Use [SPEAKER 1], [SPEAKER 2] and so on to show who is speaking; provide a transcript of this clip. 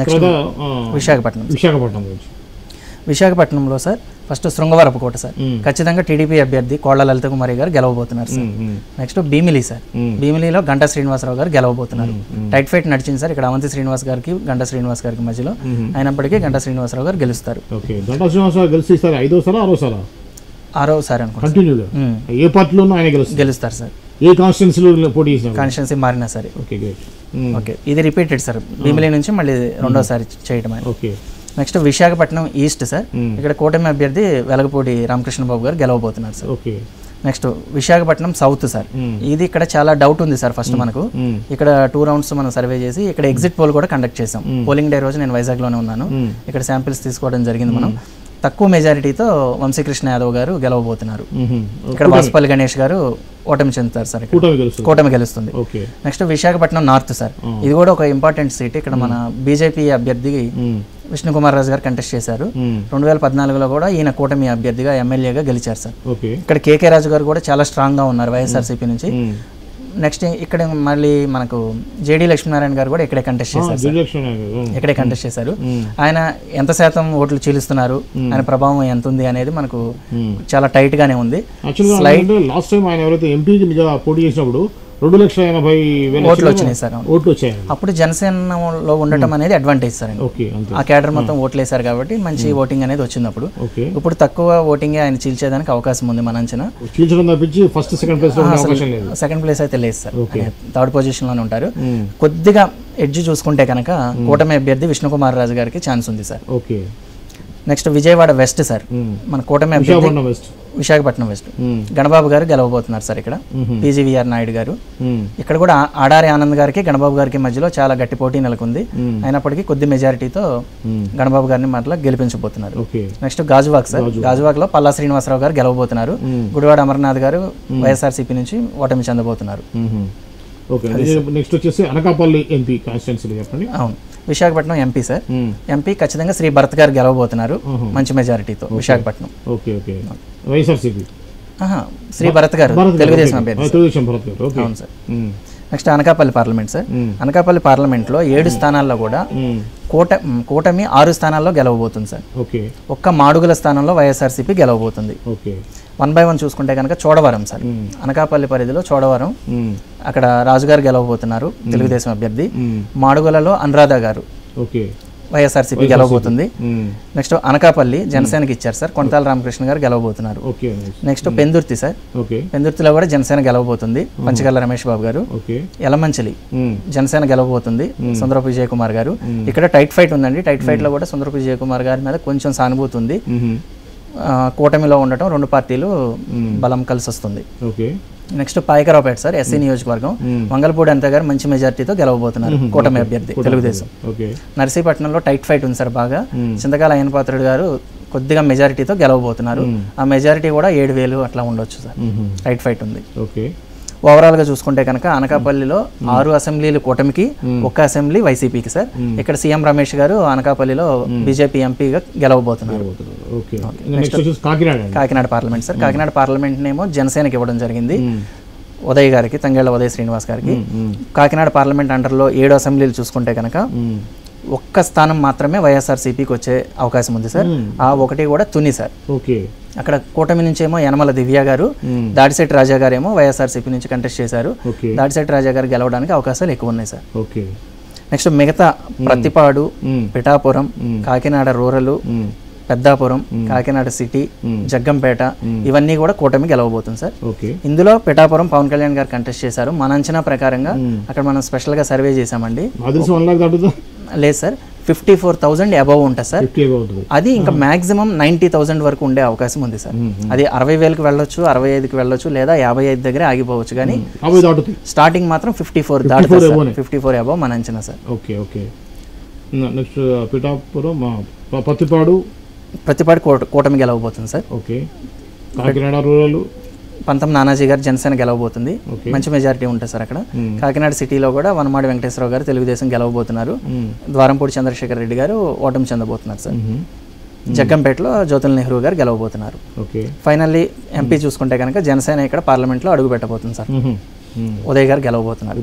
[SPEAKER 1] Next విశాఖపట్నంలో sir first Srungavarapukota sir, ఖచ్చితంగా TDP అభ్యర్థి కోళ్ల లలిత కుమారి గారు గెలవబోతున్నారు సార్. నెక్స్ట్ భీమిలి సార్, భీమిలిలో గంటా శ్రీనివాసరావు గారు గెలవబోతున్నారు. టైట్ ఫైట్ నడిచింది సార్ ఇక్కడ అవంతి శ్రీనివాస్ గారికి గంటా శ్రీనివాస్ గారికి మధ్యలో, అయినప్పటికీ గంటా శ్రీనివాసరావు గారు గెలుస్తారు. ఆరోసారి అనుకుంటున్నారు.
[SPEAKER 2] ఏ పార్టీలోనూ ఆయన
[SPEAKER 1] గెలుస్తారు సార్,
[SPEAKER 2] ఏ కాన్స్టిట్యున్సీ
[SPEAKER 1] మారినా సరే. ఓకే, ఇది రిపీటెడ్ సార్, భీమిలి నుంచి మళ్ళీ రెండోసారి చేయడం. నెక్స్ట్ విశాఖపట్నం ఈస్ట్ సార్, ఇక్కడ కూటమి అభ్యర్థి వెలగపూడి రామకృష్ణ బాబు గారు గెలవబోతున్నారు sir. Next Visakhapatnam south sir, ఇది ఇక్కడ చాలా డౌట్ ఉంది సార్. ఫస్ట్ మనకు ఇక్కడ 2 రౌండ్స్ మనం సర్వే చేసి ఇక్కడ ఎగ్జిట్ పోల్ కూడా కండక్ట్ చేసాం. పోలింగ్ డే రోజు నేను వైజాగ్లోనే ఉన్నాను, ఇక్కడ శాంపిల్స్ తీసుకోవడం జరిగింది. మనం తక్కువ మెజారిటీతో వంశీకృష్ణ యాదవ్ గారు గెలవబోతున్నారు. ఇక్కడ వాసుపల్లి గణేష్ గారు ఓటమి చెందుతారు సార్, కూటమి గెలుస్తుంది. నెక్స్ట్ విశాఖపట్నం నార్త్ సార్, ఇది కూడా ఒక ఇంపార్టెంట్ సీట్. ఇక్కడ మన బీజేపీ అభ్యర్థి విష్ణుకుమార్ రాజు గారు కంటెస్ట్ చేశారు. 2014లో కూడా ఈయన కూటమి అభ్యర్థిగా ఎమ్మెల్యేగా గెలిచారు సార్. ఇక్కడ కేకే రాజు గారు కూడా చాలా స్ట్రాంగ్ గా ఉన్నారు వైఎస్ఆర్సీపీ నుంచి. నెక్స్ట్ ఇక్కడ మళ్ళీ మనకు జేడీ లక్ష్మీనారాయణ గారు కూడా ఇక్కడే కంటెస్ట్ చేశారు. ఆయన ఎంత శాతం ఓట్లు చీలుస్తున్నారు, ఆయన ప్రభావం ఎంత ఉంది అనేది మనకు చాలా టైట్ గానే ఉంది.
[SPEAKER 2] లాస్ట్ టైం ఆయన ఎవరైతే ఎంపీకి పోటీ చేసినప్పుడు 2,80,000
[SPEAKER 1] ఓట్లు వచ్చినాయి సార్. అప్పుడు జనసేనలో ఉండటం అనేది అడ్వాంటేజ్ సార్. ఆ క్యాడర్ మొత్తం ఓట్లు వేశారు కాబట్టి మంచి ఓటింగ్ అనేది వచ్చింది. అప్పుడు ఇప్పుడు తక్కువ ఓటింగ్ ఆయన చీల్చేదానికి అవకాశం ఉంది మన అంచనా. సెకండ్ ప్లేస్ అయితే లేదు సార్, థర్డ్ పొజిషన్ లోనే ఉంటారు. కొద్దిగా ఎడ్జ్ చూసుకుంటే కనుక కూటమి అభ్యర్థి విష్ణుకుమార్ రాజు గారికి ఛాన్స్ ఉంది sir. Next Vijayawada west sir, మన కూటమి అభ్యర్థి విశాఖపట్నం వెస్ట్ గణబాబు గారు గెలవబోతున్నారు సార్. ఇక్కడ పీజీవీఆర్ నాయుడు గారు, ఇక్కడ కూడా ఆడారి ఆనంద్ గారికి గణబాబు గారికి మధ్యలో చాలా గట్టి పోటీ నెలకొంది. అయినప్పటికీ కొద్ది మెజారిటీతో గణబాబు గారిని మరలా గెలిపించబోతున్నారు. నెక్స్ట్ గాజువాక్ సార్, గాజువాక్ లో పల్లా శ్రీనివాసరావు గారు గెలవబోతున్నారు. గుడివాడ అమర్నాథ్ గారు వైఎస్ఆర్సీపీ నుంచి ఓటమి చెందబోతున్నారు.
[SPEAKER 2] నెక్స్ట్ వచ్చేసి అనకాపల్లి ఎంపీ కాన్స్టిట్యున్సీ చెప్పండి.
[SPEAKER 1] అవును, విశాఖపట్నం ఎంపీ సార్, ఎంపీ ఖచ్చితంగా శ్రీ భరత్ గారు గెలవబోతున్నారు మంచి మెజారిటీతో విశాఖపట్నం. శ్రీ భరత్ గారు తెలుగుదేశం అభ్యర్థి. అవును sir. Next Anakapalli parliament sir, Anakapalli parliament లో 7 స్థానాల్లో కూడా కూటమి 6 స్థానాల్లో గెలవబోతుంది సార్. ఒక్క మాడుగుల స్థానంలో వైఎస్ఆర్సీపీ గెలవబోతుంది. 1 by 1 చూసుకుంటే కనుక చోడవరం సార్, అనకాపల్లి పరిధిలో చోడవరం, అక్కడ రాజుగారు గెలవబోతున్నారు తెలుగుదేశం అభ్యర్థి. మాడుగులలో అనురాధ గారు వైఎస్ఆర్సీపీ గెలవబోతుంది. నెక్స్ట్ అనకాపల్లి జనసేనకి ఇచ్చారు సార్, కొంతాల రామకృష్ణ గారు గెలవబోతున్నారు. నెక్స్ట్ పెందుర్తి సార్, పెందుర్తిలో కూడా జనసేన గెలవబోతుంది పంచగల్ల రమేష్ బాబు గారు. యలమంచిలి జనసేన గెలవబోతుంది సుందరపు విజయ్ కుమార్ గారు. ఇక్కడ టైట్ ఫైట్ ఉందండి, టైట్ ఫైట్ లో కూడా సుందరపు విజయ్ కుమార్ గారి మీద కొంచెం సానుభూతి ఉంది. కూటమిలో ఉండటం 2 పార్టీలు బలం కలిసి వస్తుంది. నెక్స్ట్ పాయకరావుపేట సార్, ఎస్సీ నియోజకవర్గం, మంగళపూడి అంత గారు మంచి మెజార్టీతో గెలవబోతున్నారు కూటమి అభ్యర్థి తెలుగుదేశం. నర్సీపట్నంలో టైట్ ఫైట్ ఉంది సార్ బాగా, చింతకాల అయ్యనపాత్రుడు గారు కొద్దిగా మెజారిటీతో గెలవబోతున్నారు. ఆ మెజారిటీ కూడా 7,000 అట్లా ఉండొచ్చు సార్, టైట్ ఫైట్ ఉంది. ఓవరాల్ గా చూసుకుంటే కనుక అనకాపల్లిలో 6 అసెంబ్లీలు కూటమికి, 1 అసెంబ్లీ వైసీపీకి సార్. ఇక్కడ సీఎం రమేష్ గారు అనకాపల్లిలో బీజేపీ ఎంపీగా గెలవబోతున్నారు. Kakinada parliament sir, Kakinada parliament నేమో జనసేనకి ఇవ్వడం జరిగింది, ఉదయ్ గారికి, తంగేళ్ల ఉదయ్ శ్రీనివాస్ గారికి. కాకినాడ పార్లమెంట్ అండర్లో 7 అసెంబ్లీలు చూసుకుంటే కనుక 1 స్థానం మాత్రమే వైఎస్ఆర్సీపీకి వచ్చే అవకాశం ఉంది సార్. ఆ 1 కూడా తుని సార్. అక్కడ కూటమి నుంచి ఏమో యనమల దివ్య గారు, దాడిశెట్టి రాజా గారు ఏమో వైఎస్ఆర్సీపీ నుంచి కంటెస్ట్ చేశారు. దాడిశెట్టి రాజా గారు గెలవడానికి అవకాశాలు ఎక్కువ ఉన్నాయి సార్. నెక్స్ట్ మిగతా ప్రతిపాడు, పిఠాపురం, కాకినాడ రూరల్, పెద్దాపురం, కాకినాడ సిటీ, జగ్గంపేట, ఇవన్నీ కూడా కూటమి గెలవబోతుంది సార్. ఇందులో పిఠాపురం పవన్ కళ్యాణ్ గారు కంటెస్ట్ చేశారు. మన అంచనా ప్రకారంగా అక్కడ మనం స్పెషల్ గా సర్వే చేశామండి. లేదు సార్, 54,000 అబవ్ ఉంటుంది సార్. అది ఇంకా మాక్సిమం 90,000 వరకు ఉండే అవకాశం ఉంది సార్. అది 60,000కి వెళ్ళొచ్చు, 65కి వెళ్ళొచ్చు, లేదా 55 దగ్గర ఆగిపోవచ్చు. కానీ స్టార్టింగ్ మాత్రం 54 దాటుతుంది సార్, 54 అబవ్ మన అంచనా సార్. ప్రతిపాడు కూటమి గెలవబోతుంది సార్. పంతం నానాజీ గారు జనసేన గెలవబోతుంది, మంచి మెజారిటీ ఉంటుంది సార్ అక్కడ. కాకినాడ సిటీలో కూడా వనమాడి వెంకటేశ్వరరావు గారు తెలుగుదేశం గెలవబోతున్నారు. ద్వారంపూడి చంద్రశేఖర్ రెడ్డి గారు ఓటమి చెందబోతున్నారు సార్. జగ్గంపేటలో జ్యోతుల్ నెహ్రూ గారు గెలవబోతున్నారు. ఫైనల్లీ ఎంపీ చూసుకుంటే కనుక జనసేన ఇక్కడ పార్లమెంట్లో అడుగు పెట్టబోతుంది సార్, ఉదయ్ గారు గెలవబోతున్నారు.